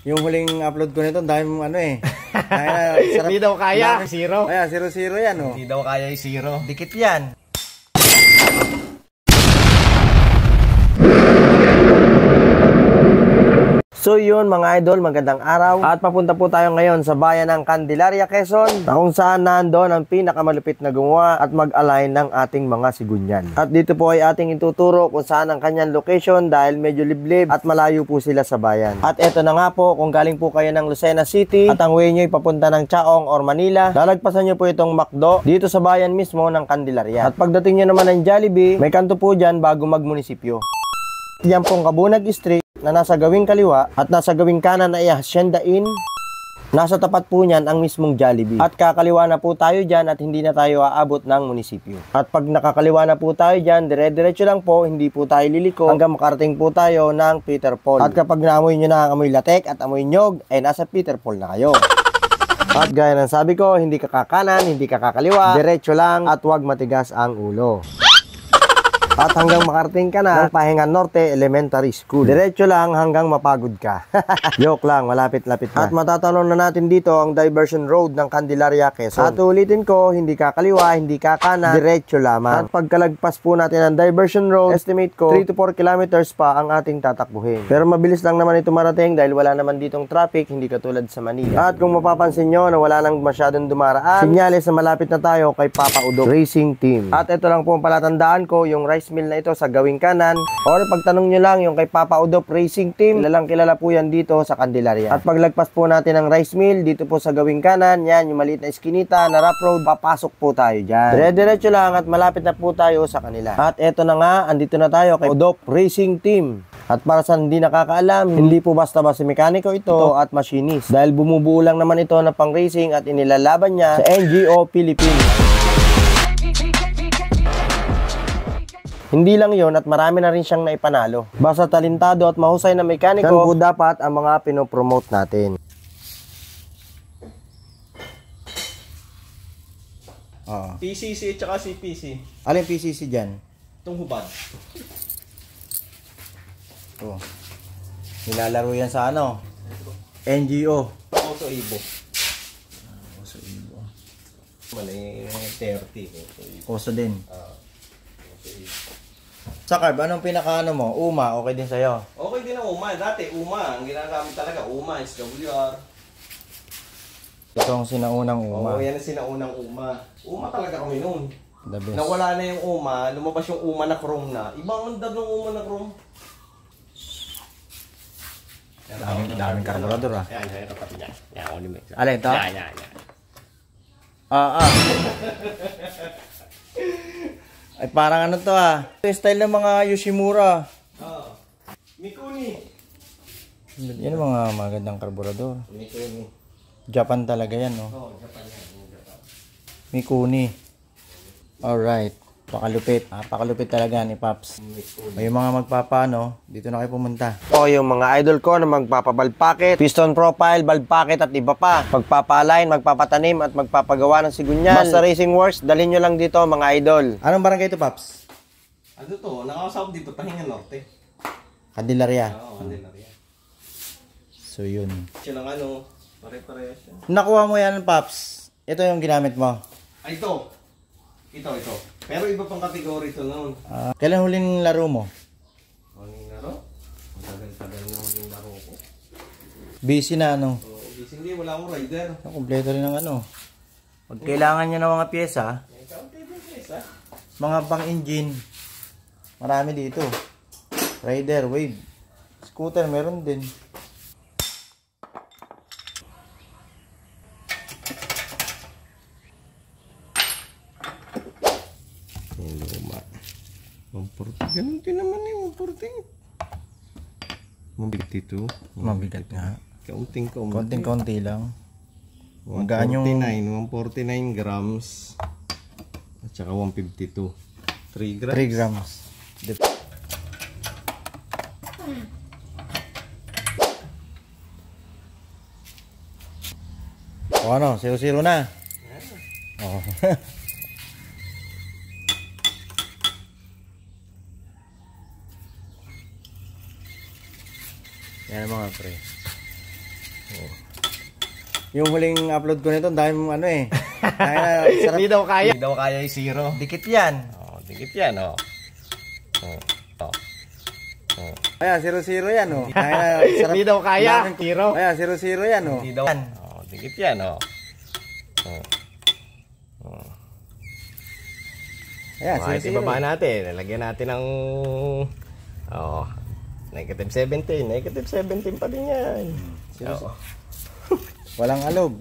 Yung huling upload ko nito, dahil ano eh. Hindi daw kaya. Zero. Kaya 0-0 yan oh. Hindi daw kaya yung zero. Dikit yan. So yun mga idol, magandang araw. At papunta po tayo ngayon sa bayan ng Candelaria, Quezon, na kung saan nandoon ang pinakamalupit na gumawa at mag-align ng ating mga sigunyan. At dito po ay ating ituturo kung saan ang kanyang location dahil medyo liblib at malayo po sila sa bayan. At eto na nga po, kung galing po kayo ng Lucena City at ang way nyo ay papunta ng Chaong or Manila, lalagpasan nyo po itong McDo dito sa bayan mismo ng Candelaria. At pagdating nyo naman ng Jollibee, may kanto po dyan bago magmunisipyo. Yan pong Kabunag Street na nasa gawing kaliwa at nasa gawing kanan ay Hacienda Inn. Nasa tapat po niyan ang mismong Jollibee. At kakaliwa na po tayo dyan at hindi na tayo aabot ng munisipyo. At pag nakakaliwa na po tayo dyan, dire-diretso lang po, hindi po tayo liliko hanggang makarating po tayo ng Peter Paul. At kapag naamoy nyo na ang amoy latek at amoy nyog, ay nasa Peter Paul na kayo. At gaya ng sabi ko, hindi ka kakanan, hindi ka kakaliwa, diretso lang at huwag matigas ang ulo. At hanggang makarating ka na ng Pahingan Norte Elementary School. Diretso lang hanggang mapagod ka. Joke lang, malapit-lapit na. At matatanong na natin dito ang diversion road ng Candelaria, Quezon. At ulitin ko, hindi ka kaliwa, hindi ka kanan, diretso lamang. At pagkalagpas po natin ang diversion road, estimate ko 3 to 4 kilometers pa ang ating tatakbuhin. Pero mabilis lang naman ito marating dahil wala naman ditong traffic, hindi katulad sa Manila. At kung mapapansin nyo na wala nang masyadong dumaraan, sinyales na malapit na tayo kay Papa Udok Racing Team. At ito lang po ang palatandaan ko, yung rice mill na ito sa gawing kanan. O pagtanong nyo lang yung kay Papa Udop Racing Team, kilalang kilala po yan dito sa Candelaria. At paglagpas po natin ng rice mill dito po sa gawing kanan, yan yung maliit na eskinita na rough road, papasok po tayo dyan. Dire-diretso lang at malapit na po tayo sa kanila. At eto na nga, andito na tayo kay Udop Racing Team. At para sa hindi nakakaalam, hindi po basta-basta mekaniko ito at machinist. Dahil bumubuo lang naman ito na pang racing at inilalaban niya sa NGO Philippines. Hindi lang yon at marami na rin siyang naipanalo. Basta talentado at mahusay na mekaniko, yan po dapat ang mga pinopromote natin. PCC at saka CPC. Alin PCC dyan? Itong hubad. Ito. Nilalaro yan sa ano? NGO. Oso Ibo. Oso Ibo. Mali 30. Oso din. Oso Ibo. Sa carb, anong pinakaano mo? Uma, okay din sa'yo? Okay din ang Uma. Dati Uma. Ang ginagamit talaga Uma, SWR. Ito ang sinaunang Uma. Oo, yan ang sinaunang Uma. Uma talaga kami noon. The best. Nawala na yung Uma, lumabas yung Uma na chrome na. Ibang andad ng Uma na chrome. Daming karburador ah. Yan, kapatid niya. Yan, ako ni Mix. Alin ito? Yan. Ay parang ano to ah. Ito yung style ng mga Yoshimura. Mikuni. Yan ang mga magandang karburador. Mikuni. Japan talaga yan no. Japan yan. Mikuni. Alright. Pakalupit. Pakalupit talaga ni Paps. O yung mga magpapano, dito na kayo pumunta. O yung mga idol ko na magpapabalpaket, piston profile, balpaket at iba pa. Magpapa-align, magpapatanim at magpapagawa ng sigunyan. Basta Racing Works, dalhin nyo lang dito mga idol. Anong barangay ito Paps? Ano to? Nakakasama dito, Pahingan Norte. Candelaria. Oo, Candelaria. So yun. Siya lang ano, pare-parehas siya. Nakuha mo yan Paps. Ito yung ginamit mo. Ay, ito. Ito. Pero iba pang kategory ito noon. Kailan huling laro mo? Huling laro? Matagal-tagal na huling laro ko. Busy na ano? Oo, hindi, wala akong rider. Kompleto rin ng ano. Pag kailangan nyo ng mga pyesa, mga pang-engine, marami dito. Rider, wave, scooter, meron din. Ganun din naman eh, 140. Mabigat ito. Mabigat nga. Konting-konti lang. Magaan yung 149 grams. At saka 152. 3 grams. 3 grams. O ano, 0-0 na. Oh. Yan mga pre. Yung huling upload ko nito, dahil ano eh. Dahil sarap. Hindi daw kaya. Hindi daw kaya yung zero. Dikit yan. Oh, dikit yan, oh. Ayan, 0-0 yan, oh. Dahil sarap. Hindi daw kaya. Zero. Ayan, 0-0 yan, oh. Hindi daw. Oh, dikit yan, oh. Ayan, Kahit 0-0. ibaba natin, lalagyan natin ng negative 17. Negative 17 pa din yan. Oo. Walang alog.